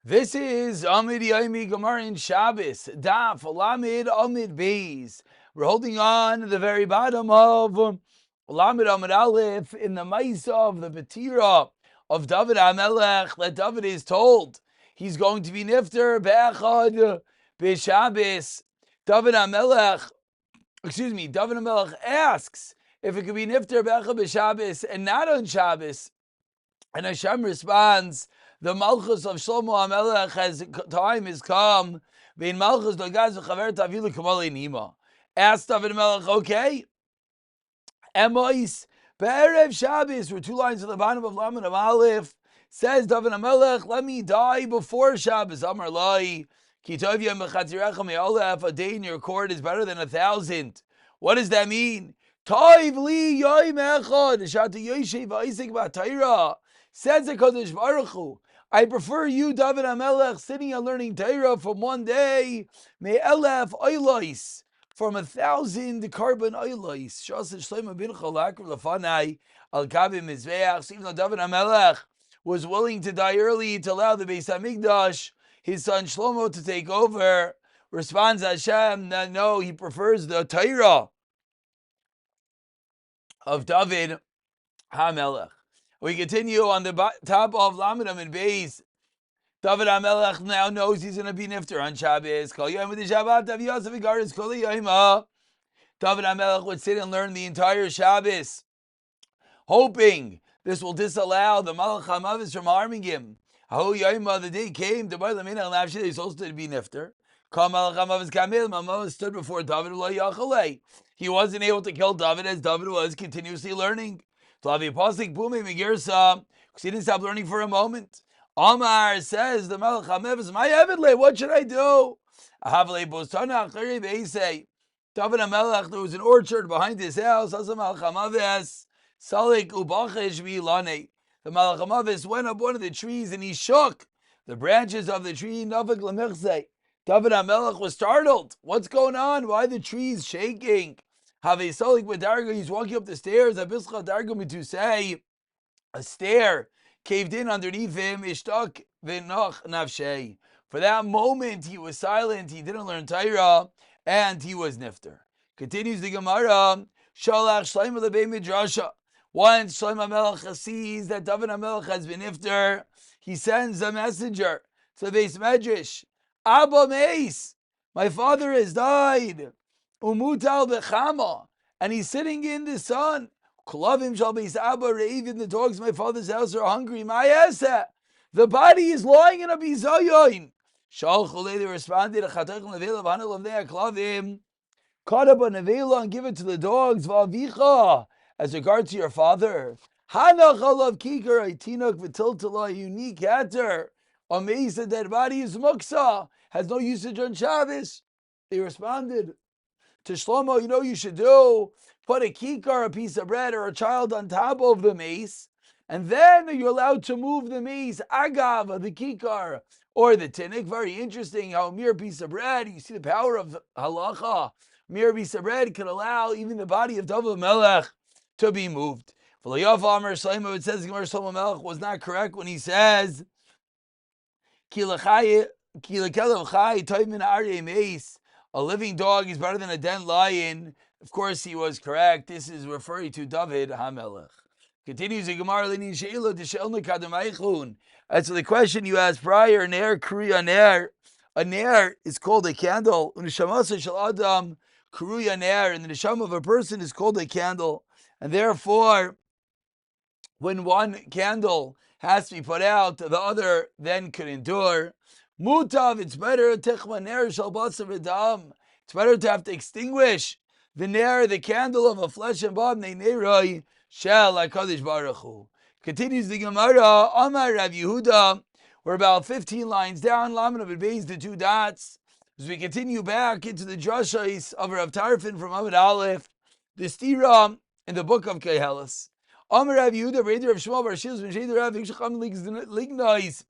This is Amud Yomi Gemara in Shabbos, Daf Lamed Amud Beis. We're holding on to the very bottom of Lamed Amud Aleph in the Maisa of the Betira of David HaMelech. That David is told he's going to be Nifter Be'echad B'Shabbos. David HaMelech asks if it could be Nifter Be'echad B'Shabbos and not on Shabbos. And Hashem responds, the Malchus of Shlomo HaMelech time has come. Vein Malchus Dogaz v'chaver tavilu k'malei nima. Asked David HaMelech, okay, Emois Be'erev Shabbos, we're 2 lines at the bottom of Lamed Aleph. Says David HaMelech, let me die before Shabbos. Amar Lai, Ki tov yom b'chatzirecha me'olef, a day in your court is better than 1,000. What does that mean? Tov li yoim echad, shata yoshev v'isik b'Torah. Says the Kodesh Baruch Hu, I prefer you, David HaMelech, sitting and learning Torah from 1 day, me'elef oilois, from 1,000 carbon oilois. Shased Shlomo bin Chalak l'fanai al kavi mizbeach. Even though David HaMelech was willing to die early to allow the Beis Hamikdash, his son Shlomo, to take over, responds Hashem that no, he prefers the Torah of David HaMelech. We continue on the top of Lamed Amud Beis. David HaMelech now knows he's going to be Nifter on Shabbos. David HaMelech would sit and learn the entire Shabbos, hoping this will disallow the Malach HaMavis from harming him. The day came, he's supposed to be Nifter. Stood before David. He wasn't able to kill David as David was continuously learning. Because he didn't stop learning for a moment. Omar says, the Malach HaMeves, my Evidle, what should I do? David HaMelech, there was an orchard behind his house. The Malach HaMavis went up one of the trees and he shook the branches of the tree. David HaMelech was startled. What's going on? Why the tree is shaking? He's walking up the stairs. To say a stair caved in underneath him. For that moment, he was silent. He didn't learn Torah, and he was Nifter. Continues the Gemara. Once Shlomo HaMelech sees that David HaMelech has been Nifter, he sends a messenger to the Beis Medrash. Abba Meis, my father has died. Umutal bechama, and he's sitting in the sun. Klavim shall be Abba Reivin, the dogs in my father's house are hungry. Ma'aseh, the body is lying in a bizayon. Shalchule, they responded, Chatechim levela v'hanel levnei klavim. Cut up a nevela and give it to the dogs. V'avicha, as regards to your father. Hanach alav kikar itinok v'tiltala, unique hatter. Amazed, dead body is muksa, has no usage on Shabbos. They responded to Shlomo, you know you should do? Put a kikar, a piece of bread, or a child on top of the mace, and then you're allowed to move the mace, agav, the kikar, or the tinnik. Very interesting how a mere piece of bread, you see the power of halacha, mere piece of bread could allow even the body of David HaMelech to be moved. It says Shlomo HaMelech was not correct when he says, a living dog is better than a dead lion. Of course, he was correct. This is referring to David HaMelech. Continues the Gemara. As to the question you asked prior, a ner is called a candle. And the neshama of a person is called a candle. And therefore, when one candle has to be put out, the other then could endure. Mutav, it's better it's better to have to extinguish the ner, the candle of a flesh and blood. Continues the Gemara. Amar Rav Yehuda. We're about 15 lines down. Lamed Amud Beis, the 2 dots. As we continue back into the drashos of Rav Tarfon from Amud Aleph, the stira in the book of Kehelis. Amar Rav Yehuda, Reder of Shmuel Bar Shilz ben Sheder Rav Yishacham Lignois.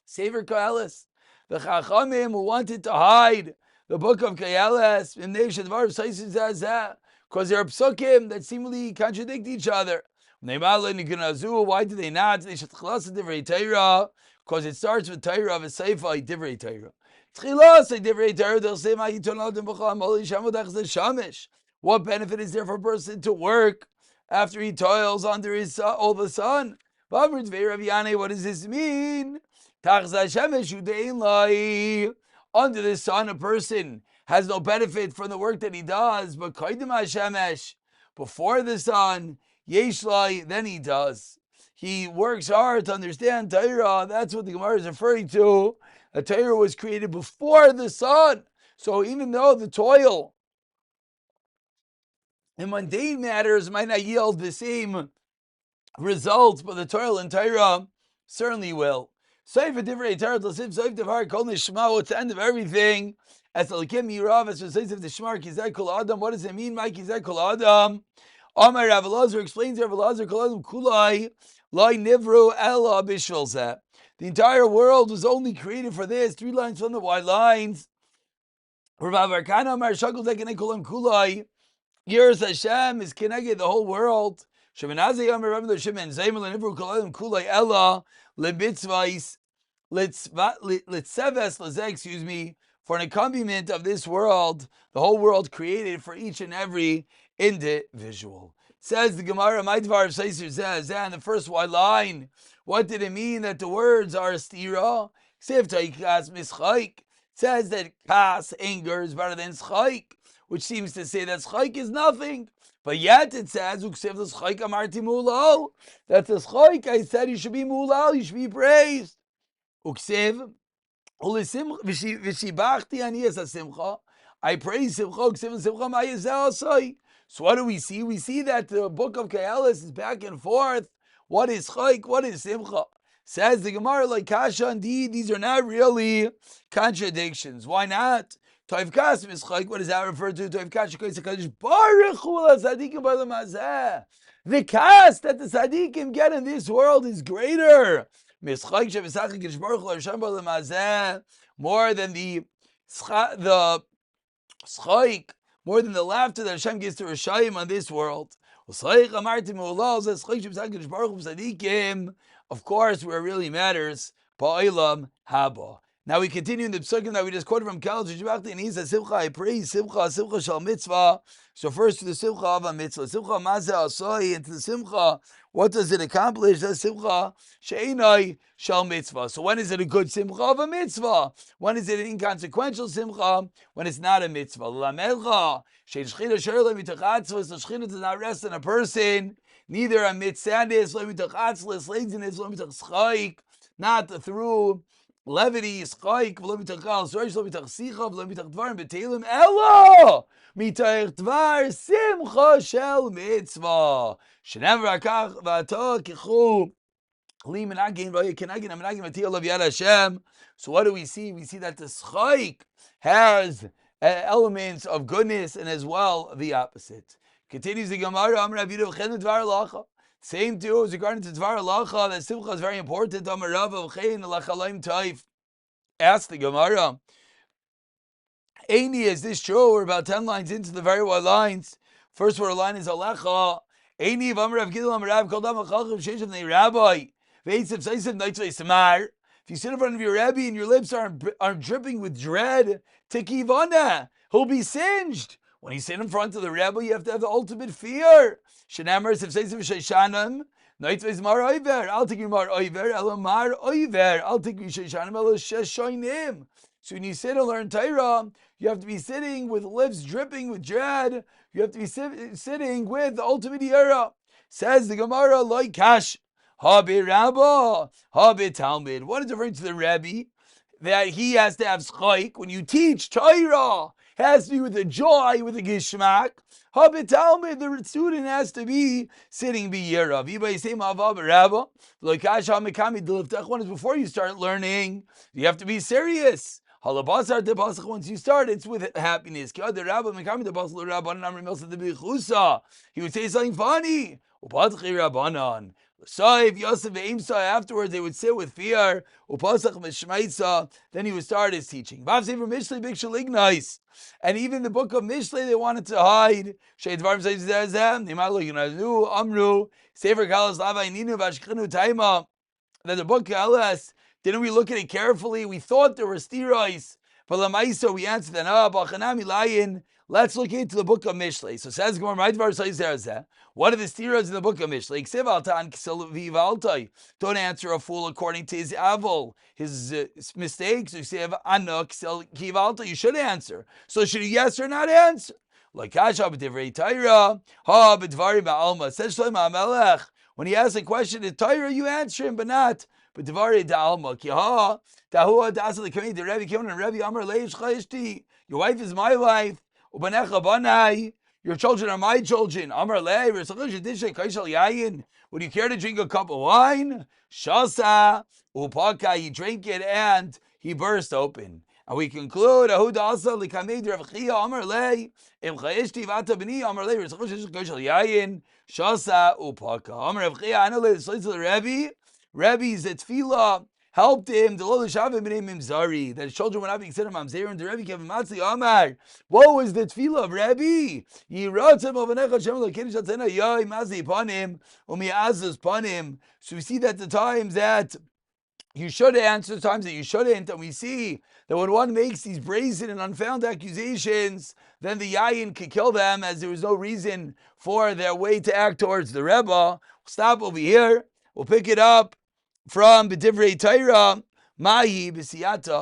Sefer Kehelis, the Chachamim who wanted to hide the book of Kehelis, because there are psukim that seemingly contradict each other. Why did they not? Because because it starts with Torah of a Seifa Divrei Torah. Tchilas Divrei Torah Del Sema Yiton Adam B'Chol Moli Shamodach Shamish. What benefit is there for a person to work after he toils under his all the sun? What does this mean? Under the sun, a person has no benefit from the work that he does, but before the sun, Yeshlai, then he does. He works hard to understand Torah. That's what the Gemara is referring to. The Torah was created before the sun. So even though the toil in mundane matters might not yield the same results, but the toil in Torah certainly will. Seif Divrei Torah L'Siv Seif Devar Kol Nishma. What's the end of everything? As the L'Kim Yirav as the Seif the Shmar Kizay Kol Adam. What does it mean? My Kizay Kol Adam. Amar Rav Elazar explains Rav Elazar Kol Adam Kulai Lai Nivru Ela Bishvil Zeh. The entire world was only created for this. 3 lines from the white lines. Rav Arkana Amar Shakol Zekanei Kolam Kulai. Yiras Hashem is connected the whole world. Shemenazei Amar Rav Shemen Zayim Nivru Kol Adam Kulai Ela Lebitzvais Litzeves Lezeh, excuse me, for an accompaniment of this world, the whole world created for each and every individual. Says the Gemara, Maidvar Seisir Zeh, in the first white line. What did it mean that the words are a stira? Ksiv Taikas Mischaik says that kas, anger, is better than schaik, which seems to say that schaik is nothing. But yet it says, Uksiv l'schaik amarti mulal, that the schaik, I said you should be mulal, you should be praised. Uksiv, v'shibachti ani es simcha, I praise simcha, uksiv simcha ma'yezeh asai. So what do we see? We see that the book of Koheles is back and forth. What is chaik? What is simcha? Says the Gemara, like kasha, indeed, these are not really contradictions. Why not? Toivkas mischaik, what does that refer to? Toivkas shekos HaKadosh Baruch Hu l'tzadikim b'olam hazeh. The kas that the tzadikim get in this world is greater. Mischaik shev'sachik HaKadosh Baruch Hu l'Hashem b'olam hazeh, more than the schaik, more than the laughter that Hashem gives to Rishayim on this world. Of course, where it really matters, Ba'ilam Haba. Now we continue in the psukim that we just quoted from Kel, and he says, Simcha, I praise Simcha shal mitzvah. So first to the Simcha of a mitzvah. Simcha mazeh asoi, and to the Simcha, what does it accomplish? That's Simcha she'enai shal mitzvah. So when is it a good Simcha of a mitzvah? When is it an inconsequential Simcha? When it's not a mitzvah. Lamelcha, she'shchina sherle mitachatzvah, so shchina does not rest on a person, neither a mitzadis, lo mitachatzlis, laziness, lo mitachschaik, not through levity, schaik, v'lo mitachal, sorry, v'lo mitachsicha, v'lo mitachdvar, b'teilim, elo, mitachdvar, simcha shel mitzvah, shenever akach, v'ato, kichu, li menagin, v'yo kenagin, amenagin, v'tiyah, lav yad Hashem. So what do we see? We see that the schaik has elements of goodness and as well the opposite. Continues the Gemara, Amar Rav Yehuda v'chen dvar halacha. Same too, as regarding to Dvar Halacha, that Simcha is very important. Amar Rav v'chein lachalaim taif. Ask the Gemara, Eini, is this true? We're about 10 lines into the very white lines. First word line is Alecha. Eini v'amar Rav Gidel Amar Rav kol dam ha'chalchim sheishav nei rabbi. V'etziv seisav noitzvei samar. If you sit in front of your Rebbe and your lips are dripping with dread, tekivana, he'll be singed. When you sit in front of the Rebbe, you have to have the ultimate fear. Shenamar sefseisav sheishanam. Noitzvei mar oiver. I'll take you mar oiver. Elamar oiver. I'll take you sheishanam elo sheshoinim. So when you sit and learn Torah, you have to be sitting with lips dripping with dread. You have to be sitting with the ultimate yira. Says the Gemara, loy kash, habi rabba, habi talmid. What is referring to the Rebbe? That he has to have schaik. When you teach Torah, it has to be with a joy, with a gishmak. Habi talmid, the student has to be sitting b'yira. V'yibay say ma'avav rabba, loy kash ha'mekami d'liftach. One is before you start learning, you have to be serious. Once you start, it's with happiness. He would say something funny. Afterwards, they would sit with fear. Then he would start his teaching. And even the book of Mishlei, they wanted to hide. That the book Koheles Didn't we look at it carefully? We thought there were stiros, but lamaisa we answered that. Bachanami layin. Let's look into the book of Mishlei. So says Gemara, what are the stiros in the book of Mishlei? Don't answer a fool according to his avol, his mistakes. You say you should answer. So should you yes or not answer? Like Kasha b'divrei Torah, ha b'dvari ba'alma. Says Shlomo HaMelech, when he asks a question in Torah, you answer him, but not b'dvari da'alma. Ki ha ta'hu ha'dasa l'kamei the Rebbe came and Rebbe Amar leish chayishti. Your wife is my wife. Ubanecha banai. Your children are my children. Amar lei. Would you care to drink a cup of wine? Shasa upaka. He drank it and he burst open. And we conclude, Ahuda asa likamei Rav Chia Amar lei. Im chayishti vata b'ni Amar lei. Shasa upaka. Amar Rav Chia. I know the Rebbe. Rebbe's tefillah helped him that his children would not be considered mamzer, and the Rebbe gave him matzli Amar. What was the tefillah of Rebbe? So we see that the times that you should answer, the times that you shouldn't, and we see that when one makes these brazen and unfounded accusations, then the yayin could kill them, as there was no reason for their way to act towards the Rebbe. We'll stop over here. We'll pick it up from B'divrei Torah, Mahi B'siyata.